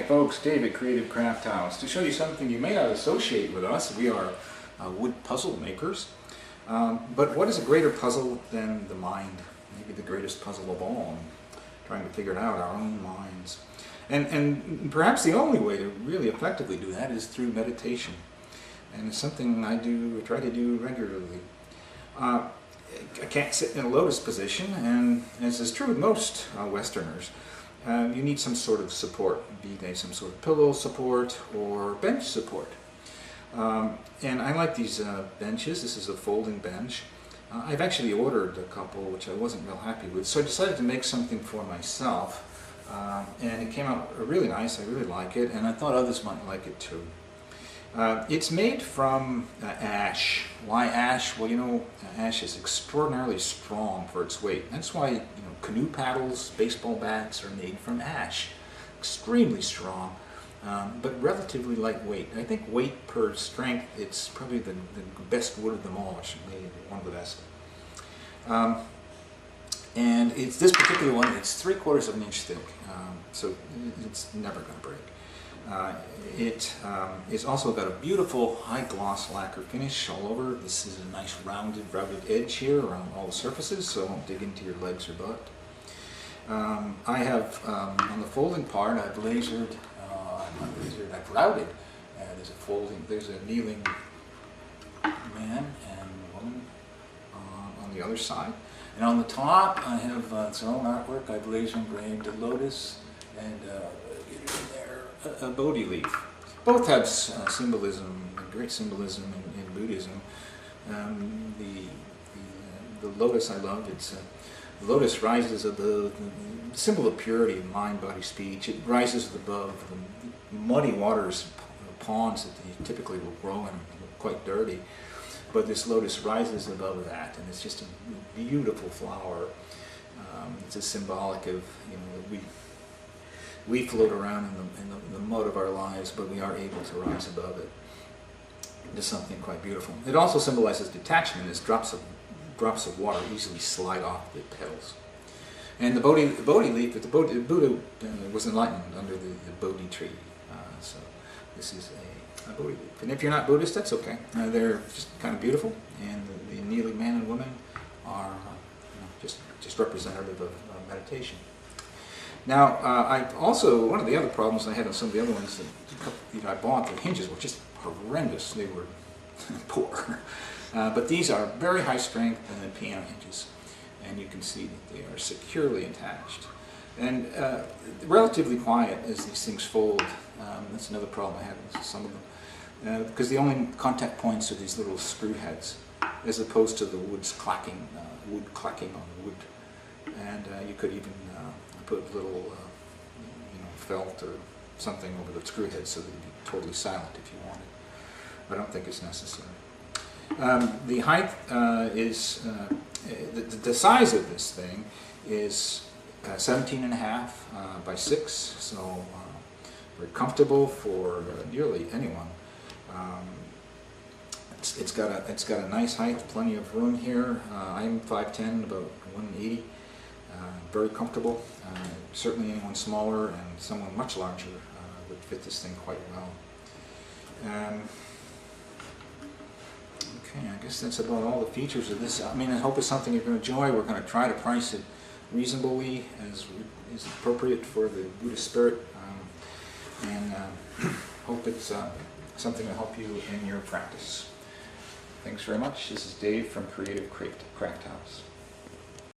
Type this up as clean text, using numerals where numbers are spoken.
folks, Dave at Creative Craft House, to show you something you may not associate with us. We are wood puzzle makers. But what is a greater puzzle than the mind? Maybe the greatest puzzle of all, trying to figure it out, our own minds. And perhaps the only way to really effectively do that is through meditation. And it's something I try to do regularly. I can't sit in a lotus position, and as is true with most Westerners, you need some sort of support, be they some sort of pillow support or bench support. And I like these benches. This is a folding bench. I've actually ordered a couple, which I wasn't real happy with, so I decided to make something for myself. And it came out really nice. I really like it, and I thought others might like it too. It's made from ash. Why ash? Well, you know, ash is extraordinarily strong for its weight. That's why, canoe paddles, baseball bats are made from ash. Extremely strong, but relatively lightweight. I think weight per strength, it's probably the best wood of them all. Maybe one of the best. And it's this particular one. It's 3/4 of an inch thick, so it's never going to break. It's also got a beautiful high gloss lacquer finish all over. This is a nice rounded edge here around all the surfaces, so it won't dig into your legs or butt. I have, on the folding part, I've routed. There's a kneeling man and woman on the other side. And on the top, I have its own artwork. I've laser engraved a lotus and a Bodhi leaf. Both have symbolism, great symbolism in Buddhism. The lotus I love. The lotus rises above the symbol of purity, mind, body, speech. It rises above the muddy waters, ponds that they typically will grow in, quite dirty. But this lotus rises above that, and it's just a beautiful flower. It's a symbolic of, that we float around in the mud of our lives, but we are able to rise above it into something quite beautiful. It also symbolizes detachment, as drops of water easily slide off the petals. And the Bodhi leaf, the Buddha was enlightened under the Bodhi tree, so this is a Bodhi leaf. And if you're not Buddhist, that's okay. They're just kind of beautiful, and the kneeling man and woman are just representative of meditation. Now, I've also, one of the other problems I had on some of the other ones that I bought, the hinges were just horrendous. They were poor. But these are very high strength piano hinges, and you can see that they are securely attached. And relatively quiet as these things fold. That's another problem I had with some of them. Because the only contact points are these little screw heads, as opposed to the wood clacking on the wood. And you could even put little felt or something over the screw head so that it'd be totally silent if you wanted. I don't think it's necessary. The height is, the size of this thing is 17.5 by 6, so very comfortable for nearly anyone. It's got a nice height, plenty of room here. I'm 5'10", about 180. Very comfortable. Certainly anyone smaller and someone much larger would fit this thing quite well. Okay, I guess that's about all the features of this. I mean, I hope it's something you're going to enjoy. We're going to try to price it reasonably, as is appropriate for the Buddhist spirit, and hope it's something to help you in your practice. Thanks very much. This is Dave from Creative Craft House.